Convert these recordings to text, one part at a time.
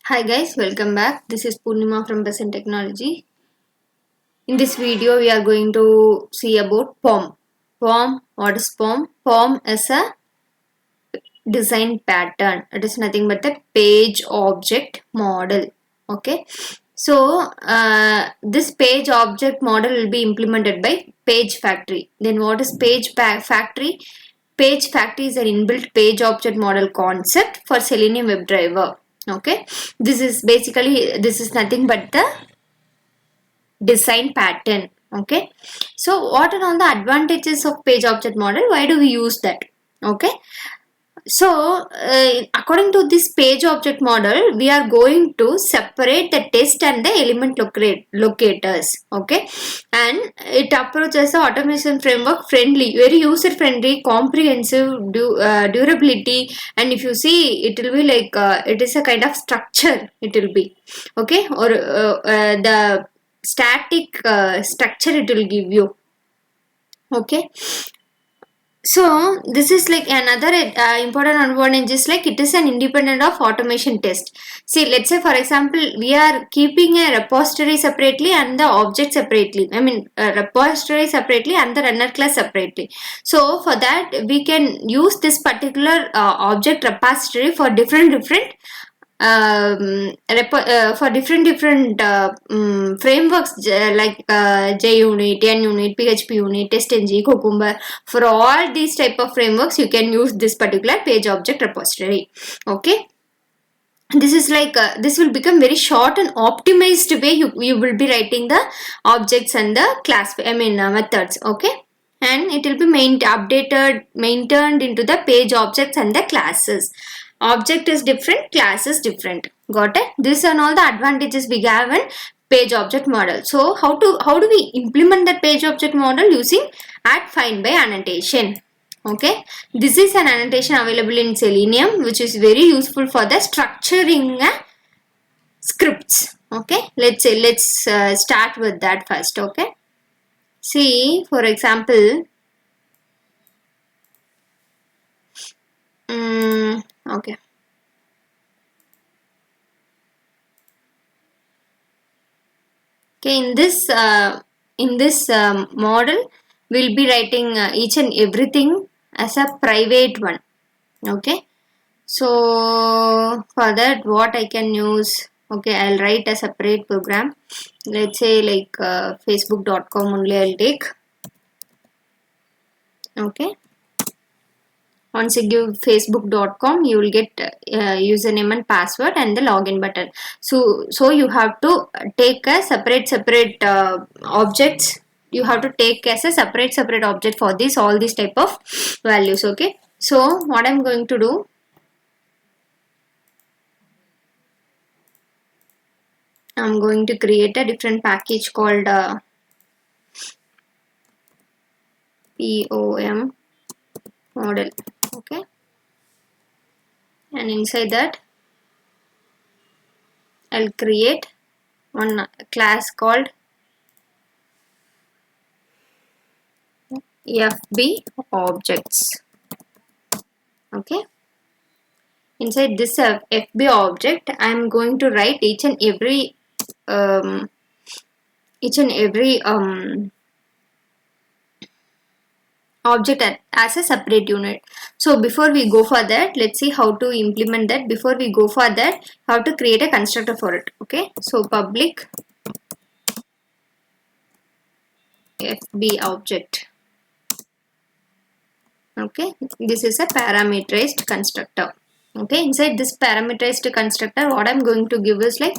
Hi guys, welcome back. This is Purnima from Best Technology. In this video, we are going to see about POM. POM, what is POM? POM is a design pattern. It is nothing but the page object model. Okay. So, this page object model will be implemented by Page Factory. Then what is Page Factory? Page Factory is an inbuilt page object model concept for Selenium WebDriver. Okay, this is nothing but the design pattern. Okay, so what are all the advantages of page object model? Why do we use that? Okay, so according to this page object model, we are going to separate the test and the element locators. Okay, and it approaches the automation framework friendly, very user friendly, comprehensive, durability, and if you see, it will be like it is a kind of structure. It will be okay, or the static structure it will give you. Okay, so this is like another important advantage is like it is an independent of automation test. See, let's say for example, we are keeping a repository separately and the object separately. I mean, repository separately and the runner class separately. So for that, we can use this particular object repository for different for different frameworks like JUnit, NUnit, PHP unit, TestNG, Cucumber. For all these type of frameworks, you can use this particular page object repository. Okay. This is like this will become very short and optimized way you will be writing the objects and the class methods. Okay, and it will be maintained into the page objects and the classes. Object is different, class is different. Got it? These are all the advantages we have in page object model. So how do we implement that page object model? Using add find by annotation. Okay, this is an annotation available in Selenium, which is very useful for the structuring scripts. Okay, let's start with that first. Okay, see, for example, okay, in this model, we'll be writing each and everything as a private one. Okay, so for that, what I can use? Okay, I'll write a separate program. Let's say like facebook.com only I'll take. Okay, once you give facebook.com, you will get username and password and the login button. So you have to take a separate objects. You have to take as a separate object for all these type of values. Okay, so what I'm going to do, I'm going to create a different package called POM model. Okay, and inside that I'll create one class called FB objects. Okay, inside this FB object, I'm going to write each and every object as a separate unit. So before we go for that, let's see how to implement that. Before we go for that, how to create a constructor for it. Okay, so public FB object. Okay, this is a parameterized constructor. Okay, inside this parameterized constructor, what I'm going to give is like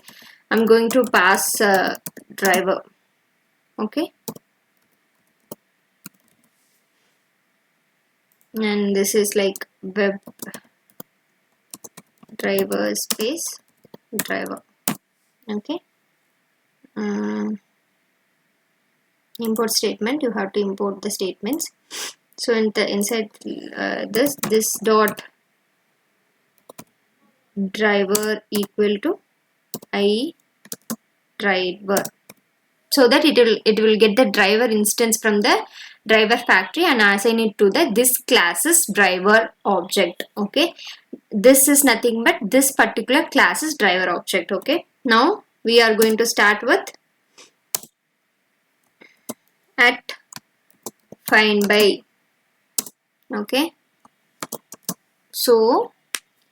I'm going to pass driver. Okay, and this is like web driver space driver. Okay, import statement, you have to import the statements. So inside this dot driver equal to I driver, so that it will get the driver instance from the driver factory and assign it to the this class's driver object. Okay, this is nothing but this particular class's driver object. Okay, now we are going to start with at find by. Okay, so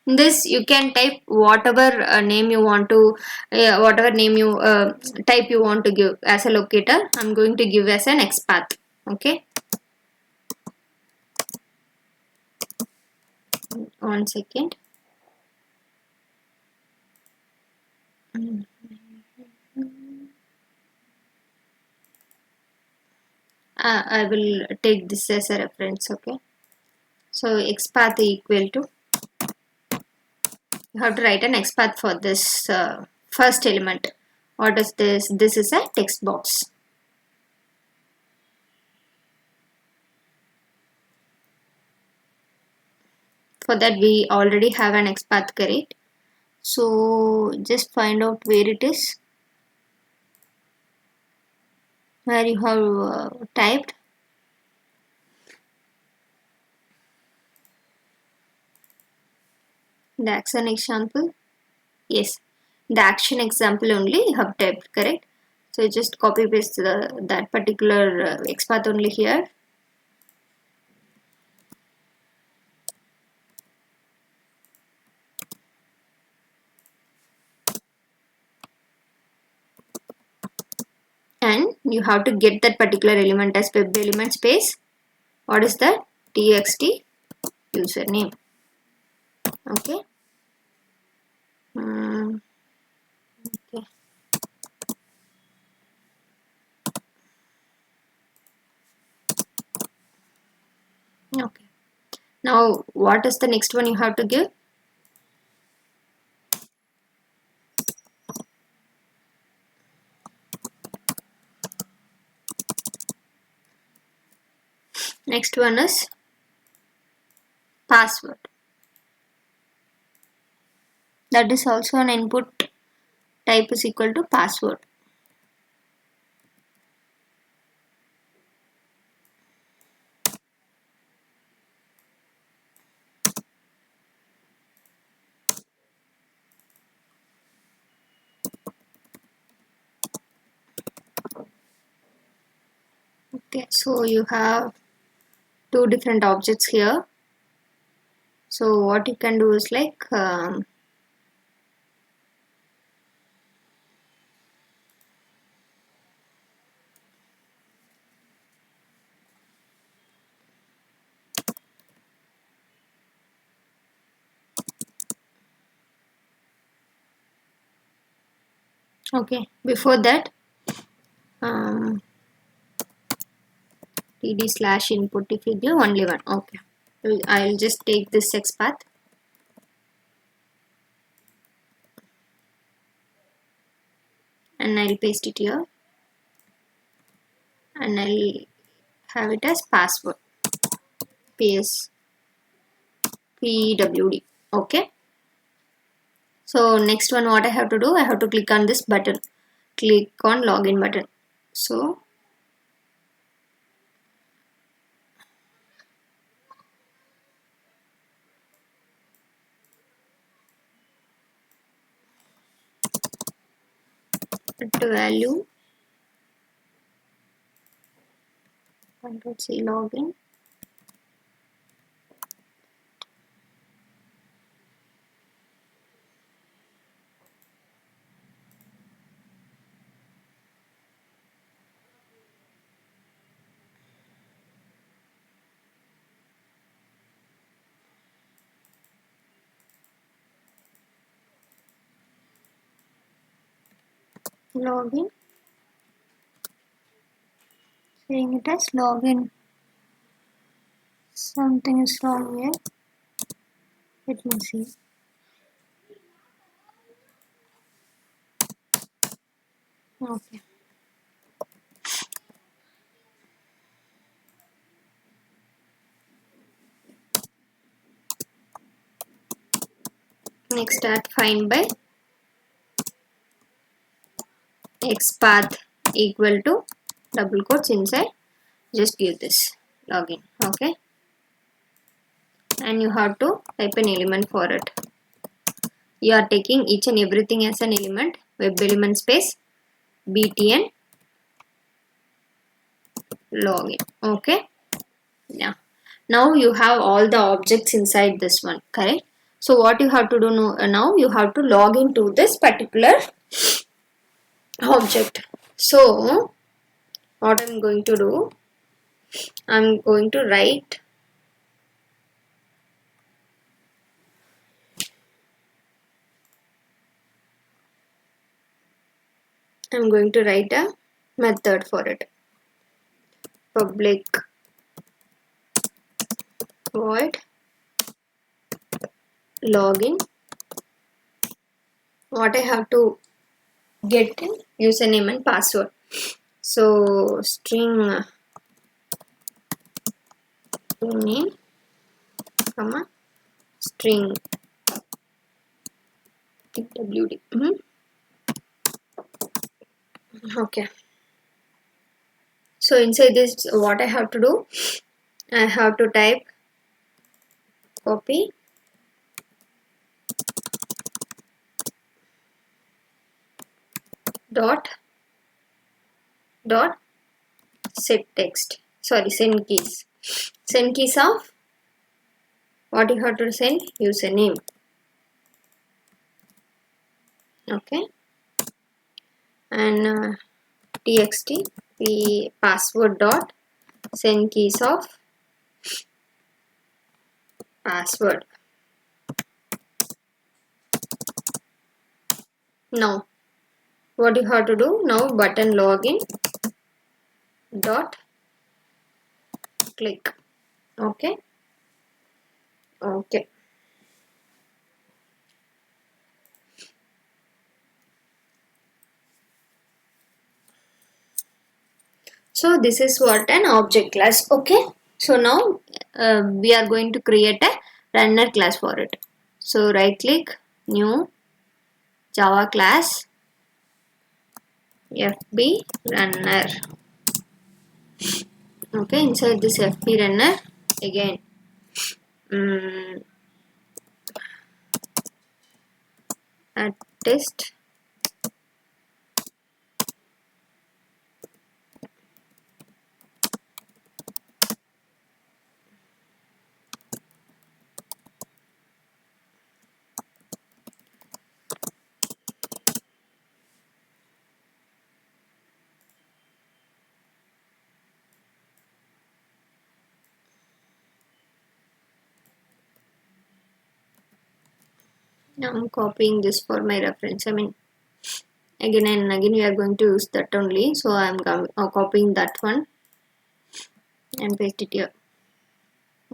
this you can type whatever name you want to whatever name you type you want to give as a locator. I'm going to give as an XPath. Okay, 1 second. I will take this as a reference. Okay, so XPath equal to, you have to write an XPath for this first element. What is this? This is a text box. For that we already have an XPath, correct? So just find out where it is, where you have typed. The action example. Yes, the action example only you have typed, correct? So just copy paste that particular XPath only here. And you have to get that particular element as web element space. What is that? txt username. Okay. Okay. Okay. Now, what is the next one you have to give? Next one is password. That is also an input type is equal to password. Okay, so you have two different objects here. So what you can do is like okay, before that td slash input if you give only one. Okay, I'll just take this XPath and I'll paste it here and I'll have it as password pwd. Okay, so next one what I have to do, I have to click on this button, click on login button. So the value Ctrl+C login. Login, saying it as login. Something is wrong here. Let me see. Okay. Next at find by XPath equal to double quotes inside just give this login. Okay, and you have to type an element for it. You are taking each and everything as an element. Web element space btn login. Okay, yeah, now you have all the objects inside this one, correct? So what you have to do now, you have to log into this particular object. So what I'm going to do, I'm going to write a method for it. Public void login. What I have to get in username and password. So string name, comma, string wd. Okay. So inside this, what I have to do, I have to type copy dot set text. Sorry, send keys. Send keys of what you have to send, username. Okay, and txt password dot send keys of password. Now what you have to do now, button login dot click. Okay, okay. So this is what an object class. Okay, so now we are going to create a runner class for it. So right click, new Java class FB runner. Okay, inside this FB runner again add test now I'm copying this for my reference. I mean, again and again we are going to use that only, so I'm copying that one and paste it here.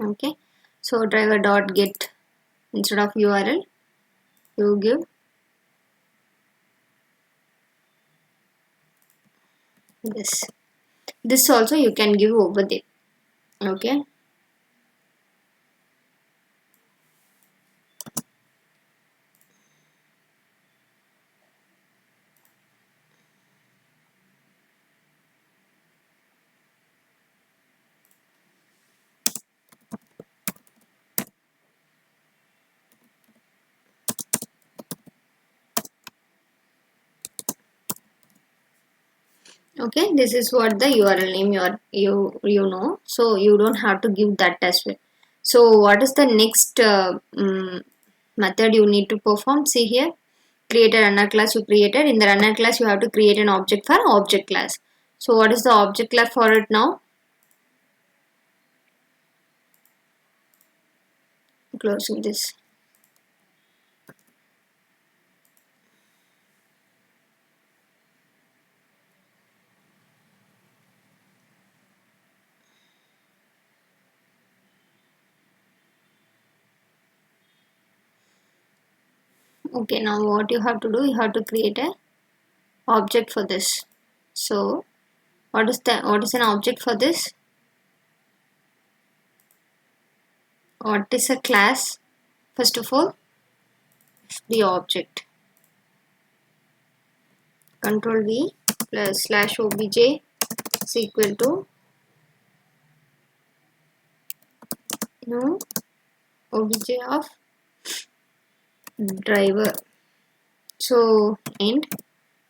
Okay, so driver dot get, instead of URL you give this also you can give over there. Okay, okay, this is what the URL name you know, so you don't have to give that as well. So what is the next method you need to perform? See here, create a runner class you created. In the runner class you have to create an object for object class. So what is the object class for it now? Closing this. Okay, now what you have to do, you have to create a object for this. So what is an object for this? What is a class? First of all, the object. Control V plus slash obj is equal to no obj of driver, so end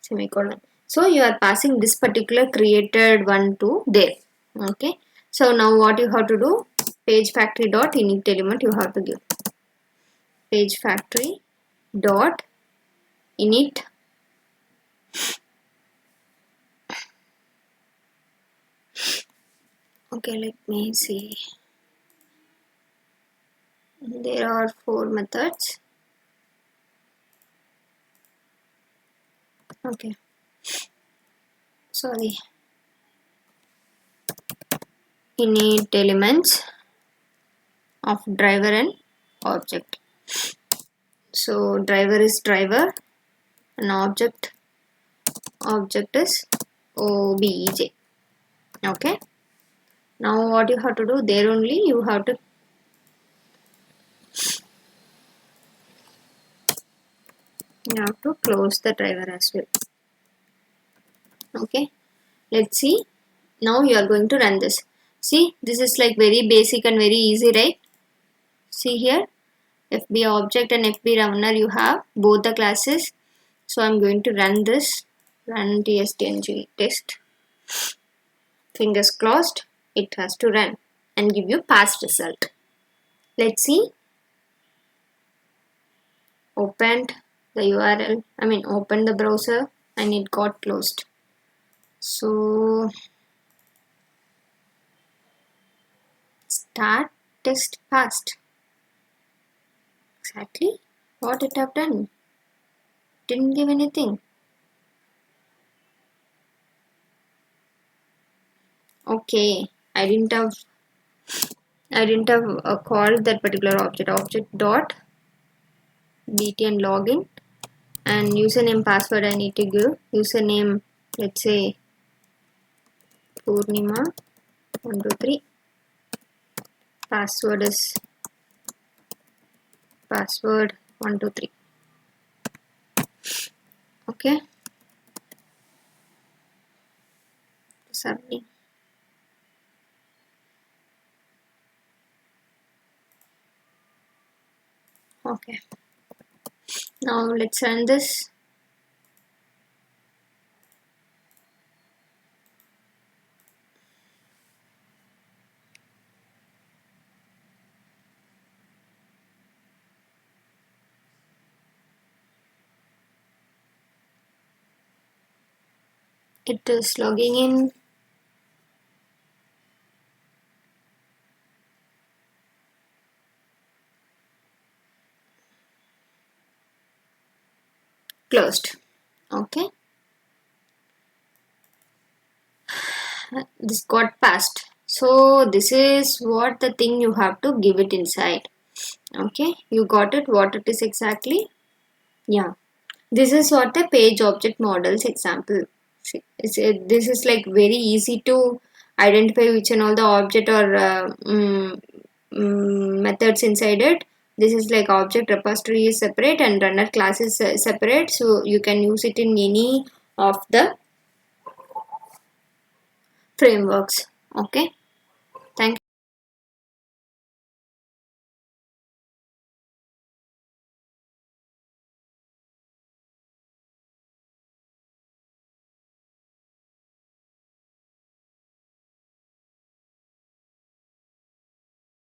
semicolon. So you are passing this particular created one to there. Okay, so now what you have to do, page factory dot init element you have to give page factory dot init. Okay, let me see. There are 4 methods. Okay, sorry. Init elements of driver and object. So driver is driver and object is obj. Okay, now what you have to do, there only you have to close the driver as well. Okay, let's see. Now you are going to run this. See, this is like very basic and very easy, right? See here, FB object and FB runner, you have both the classes. So I'm going to run this, run tstng test. Fingers crossed, it has to run and give you past result. Let's see. Opened the URL, opened the browser and it got closed. So start test passed. Exactly what it have done. Didn't give anything. Okay, I didn't have called that particular object dot bt and login, and username password I need to give. Username, let's say Purnima 123. Password is password 123. Okay, submit. Okay, now let's run this. It is logging in. Closed. Okay, this got passed. So this is what the thing you have to give it inside. Okay, you got it, what it is exactly. Yeah, this is what the page object models example. See, this is like very easy to identify which and all the object or methods inside it. This is like object repository is separate and runner class is separate, so you can use it in any of the frameworks. Okay,